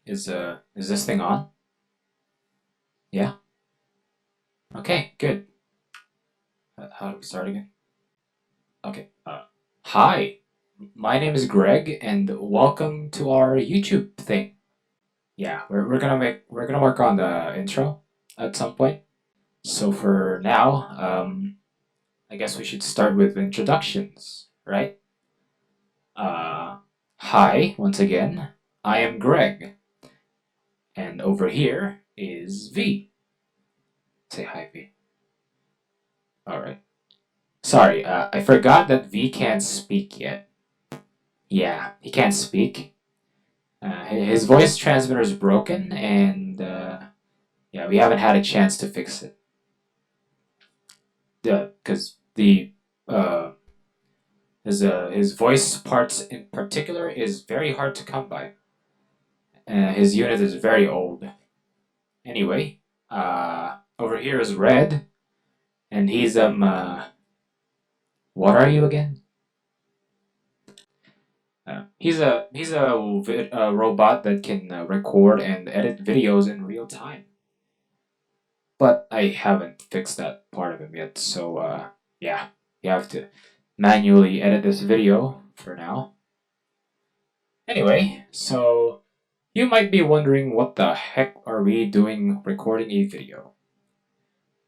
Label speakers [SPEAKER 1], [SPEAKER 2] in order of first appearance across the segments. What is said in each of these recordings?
[SPEAKER 1] Is this thing on? Yeah. Okay, good. How do we start again? Okay. Hi. My name is Greg, and welcome to our YouTube thing. Yeah, we're gonna work on the intro at some point. So for now, I guess we should start with introductions, right? Uh, Hi once again. I am Greg, and over here is V. Say hi, V. All right. Sorry, I forgot that V can't speak yet. Yeah, he can't speak. His voice transmitter is broken, and yeah, we haven't had a chance to fix it. Because uh, his voice parts in particular is very hard to come by. His unit is very old. Anyway, over here is Red, and he's what are you again? He's a robot that can record and edit videos in real time. But I haven't fixed that part of him yet, so yeah, you have to manually edit this video for now. Anyway, so you might be wondering what the heck are we doing recording a video?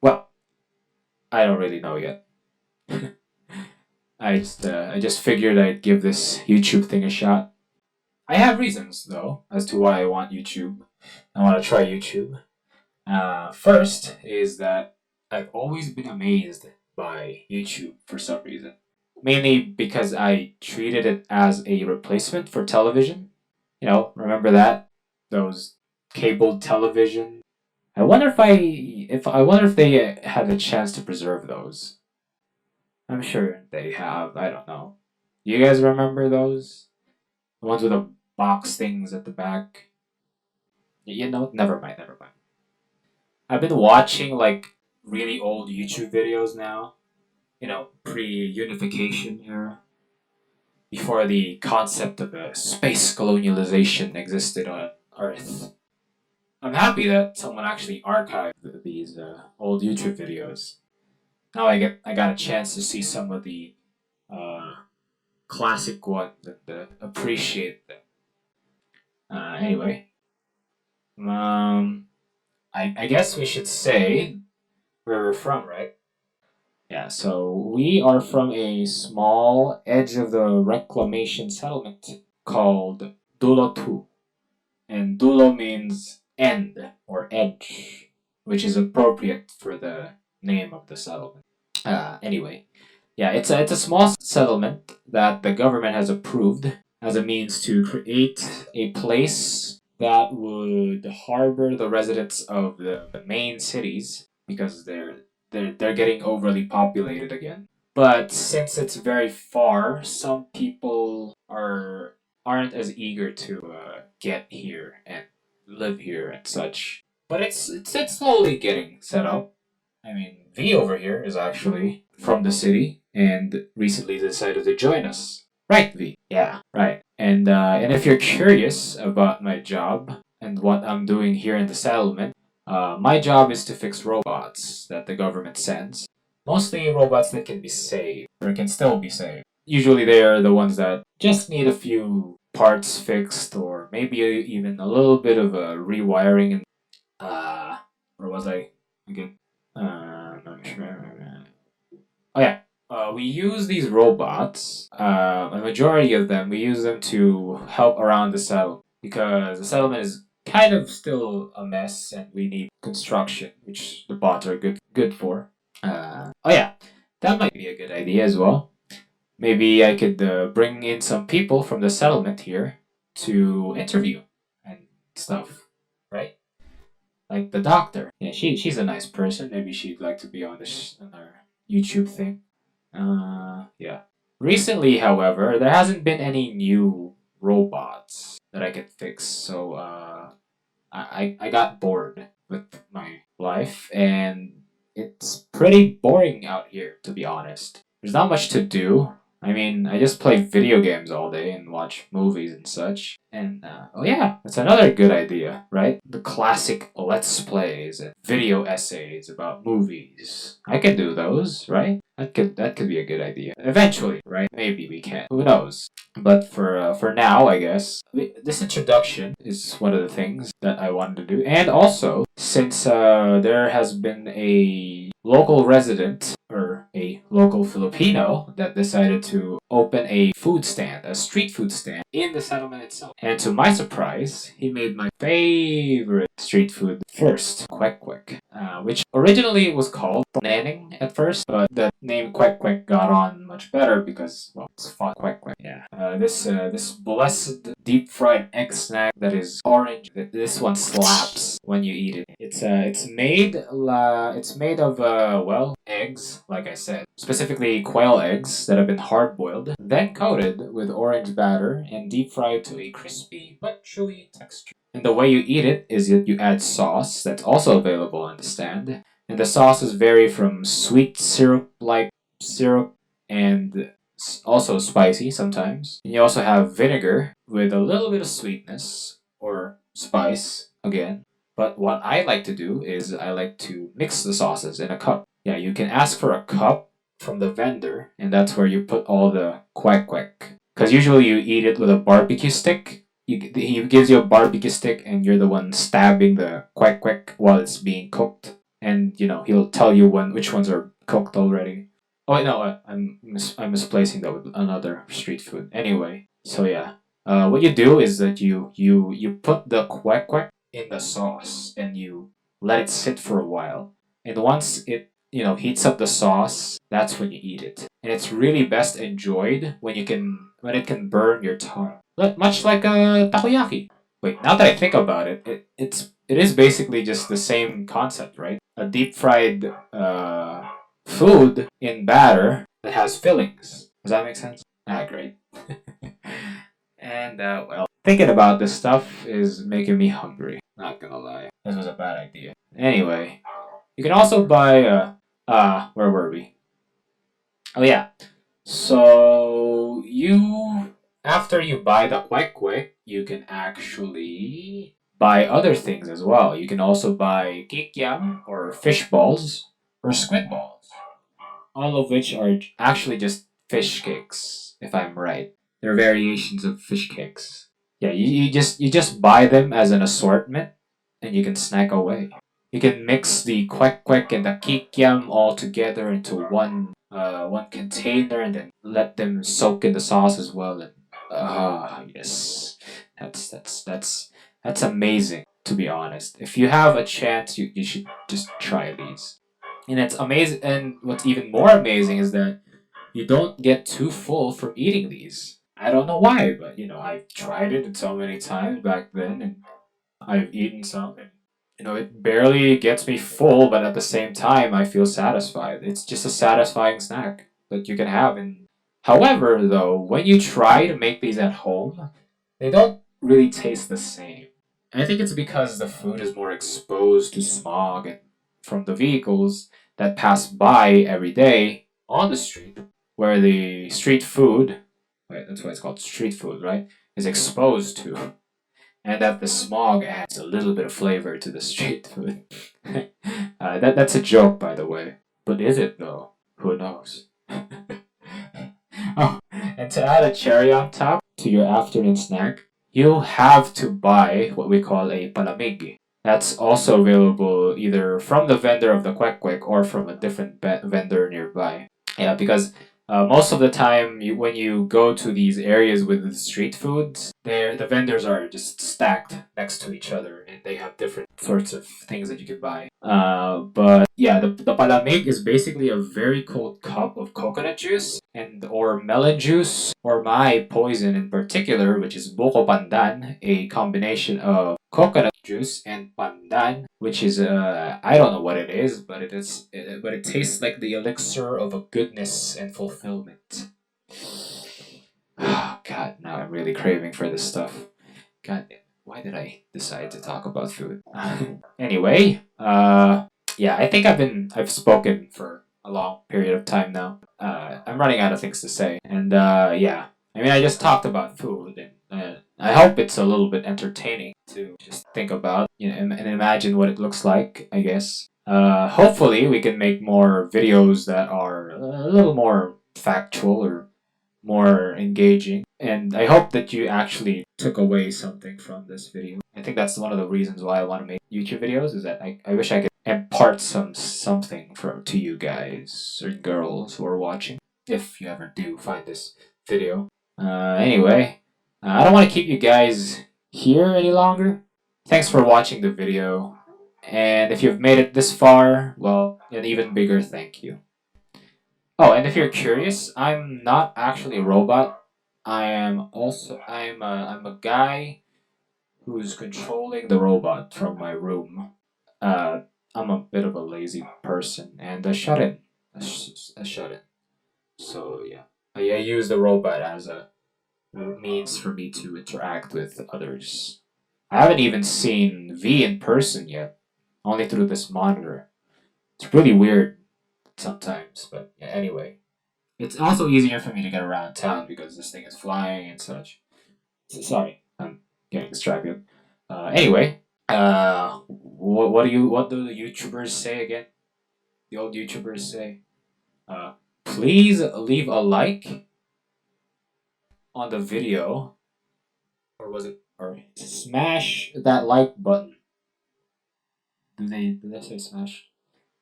[SPEAKER 1] Well, I don't really know yet. I just figured I'd give this YouTube thing a shot. I have reasons though as to why I want YouTube. I want to try YouTube. First is that I've always been amazed by YouTube for some reason. Mainly because I treated it as a replacement for television. You know, remember that? Those cable television. I wonder if they had a chance to preserve those. I'm sure they have. I don't know. You guys remember those? The ones with the box things at the back. You know, never mind, never mind. I've been watching like really old YouTube videos now. You know, pre-unification era, before the concept of a space colonialization existed on Earth. I'm happy that someone actually archived these old YouTube videos. Now I got a chance to see some of the uh, classic ones and appreciate them. Anyway, um, I guess we should say where we're from, right? Yeah, so we are from a small edge of the reclamation settlement called Dulo 2. And Dulo means end or edge, which is appropriate for the name of the settlement. Anyway, yeah, it's a small settlement that the government has approved as a means to create a place that would harbor the residents of the main cities because they're getting overly populated again. But since it's very far, some people aren't as eager to get here and live here and such. But it's slowly getting set up. I mean, V over here is actually from the city and recently decided to join us. Right, V? Yeah, right. And if you're curious about my job and what I'm doing here in the settlement, my job is to fix robots that the government sends. Mostly robots that can be saved or can still be saved. Usually they are the ones that just need a few parts fixed or maybe even a little bit of a rewiring. And where was I again? Not sure. Oh yeah. We use these robots. A majority of them, we use them to help around the settlement because the settlement is kind of still a mess, and we need construction, which the bots are good for. Oh yeah, that might be a good idea as well. Maybe I could bring in some people from the settlement here to interview and stuff, right? Like the doctor. Yeah, she's a nice person. Maybe she'd like to be on this on our YouTube thing. Yeah. Recently, however, there hasn't been any new robots that I could fix, so I got bored with my life, and it's pretty boring out here, to be honest. There's not much to do. I mean, I just play video games all day and watch movies and such. And, oh yeah, that's another good idea, right? The classic Let's Plays and video essays about movies. I can do those, right? That could be a good idea. Eventually, right? Maybe we can. Who knows? But for now, I guess this introduction is one of the things that I wanted to do, and also since there has been a local resident or a local Filipino that decided to open a food stand, a street food stand in the settlement itself. And to my surprise, he made my favorite street food first, kwek kwek, which originally was called Neneng at first, but the name kwek kwek got on much better because, well, it's fun. Kwek kwek. Yeah. This blessed deep fried egg snack that is orange. This one slaps when you eat it. It's made of well, eggs, like I said, specifically quail eggs that have been hard boiled, then coated with orange batter and deep fried to a crispy but chewy texture. And the way you eat it is that you add sauce that's also available on the stand, and the sauces vary from sweet syrup like syrup and also spicy sometimes. And you also have vinegar with a little bit of sweetness or spice again. But what I like to do is I like to mix the sauces in a cup. Yeah, you can ask for a cup from the vendor, and that's where you put all the quack quack. Because usually you eat it with a barbecue stick. He gives you a barbecue stick, and you're the one stabbing the quack quack while it's being cooked. And he'll tell you which ones are cooked already. Oh wait, no, I'm misplacing that with another street food. Anyway, so yeah, what you do is that you put the quack quack in the sauce and you let it sit for a while. And once it heats up the sauce, that's when you eat it. And it's really best enjoyed when it can burn your tongue, much like a takoyaki. Wait, now that I think about it, it is basically just the same concept, right? A deep fried food in batter that has fillings. Does that make sense? Ah, great. And well, thinking about this stuff is making me hungry. Not gonna lie, this was a bad idea. Anyway, you can also buy where were we? Oh yeah. So after you buy the kwek kwek, you can actually buy other things as well. You can also buy kikiam or fish balls or squid balls, all of which are actually just fish cakes, if I'm right. They're variations of fish cakes. Yeah, you just buy them as an assortment, and you can snack away. You can mix the kwek kwek and the kikiam all together into one container, and then let them soak in the sauce as well. And yes, that's amazing. To be honest, if you have a chance, you should just try these. And it's amazing. And what's even more amazing is that you don't get too full from eating these. I don't know why, but I've tried it so many times back then, and I've eaten some, and it barely gets me full, but at the same time, I feel satisfied. It's just a satisfying snack that you can have. And however, though, when you try to make these at home, they don't really taste the same. I think it's because the food is more exposed to smog and from the vehicles that pass by every day on the street, where the street food, right, that's why it's called street food, right, is exposed to, and that the smog adds a little bit of flavor to the street food. That's a joke, by the way. But is it though? Who knows? Oh, and to add a cherry on top to your afternoon snack, you'll have to buy what we call a palamig. That's also available either from the vendor of the kwek kwek or from a different vendor nearby. Yeah, because most of the time, when you go to these areas with the street foods, the vendors are just stacked next to each other, and they have different sorts of things that you can buy. But yeah, the palamig is basically a very cold cup of coconut juice and or melon juice, or my poison in particular, which is buko pandan, a combination of coconut juice and pandan, which is I don't know what it is, but but it tastes like the elixir of a goodness and fulfillment. Oh God, now I'm really craving for this stuff. God, why did I decide to talk about food? Anyway, yeah, I think I've spoken for a long period of time now. I'm running out of things to say, and yeah. I mean, I just talked about food, and I hope it's a little bit entertaining to just think about, and imagine what it looks like. I guess. Hopefully, we can make more videos that are a little more factual or more engaging. And I hope that you actually took away something from this video. I think that's one of the reasons why I want to make YouTube videos is that I wish I could impart something to you guys or girls who are watching, if you ever do find this video. Anyway, I don't want to keep you guys here any longer. Thanks for watching the video. And if you've made it this far, well, an even bigger thank you. Oh, and if you're curious, I'm not actually a robot. I'm a guy who's controlling the robot from my room. Uh, I'm a bit of a lazy person and a shut-in, a shut-in. So yeah, I use the robot as a means for me to interact with others. I haven't even seen V in person yet, only through this monitor. It's really weird sometimes, but yeah, anyway. It's also easier for me to get around town because this thing is flying and such. Sorry, I'm getting distracted. Anyway, what do the YouTubers say again? The old YouTubers say, uh, please leave a like on the video, or was it, or smash that like button? Do they say smash?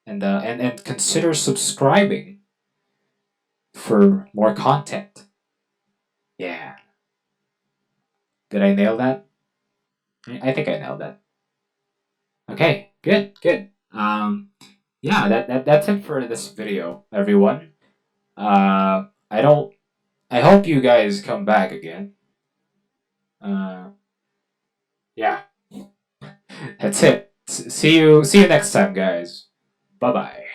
[SPEAKER 1] And consider subscribing for more content. Yeah, did I nail that? I think I nailed that. Okay, good, good. Yeah, that's it for this video, everyone. I don't. I hope you guys come back again. Uh, yeah, that's it. See you. See you next time, guys. Bye bye.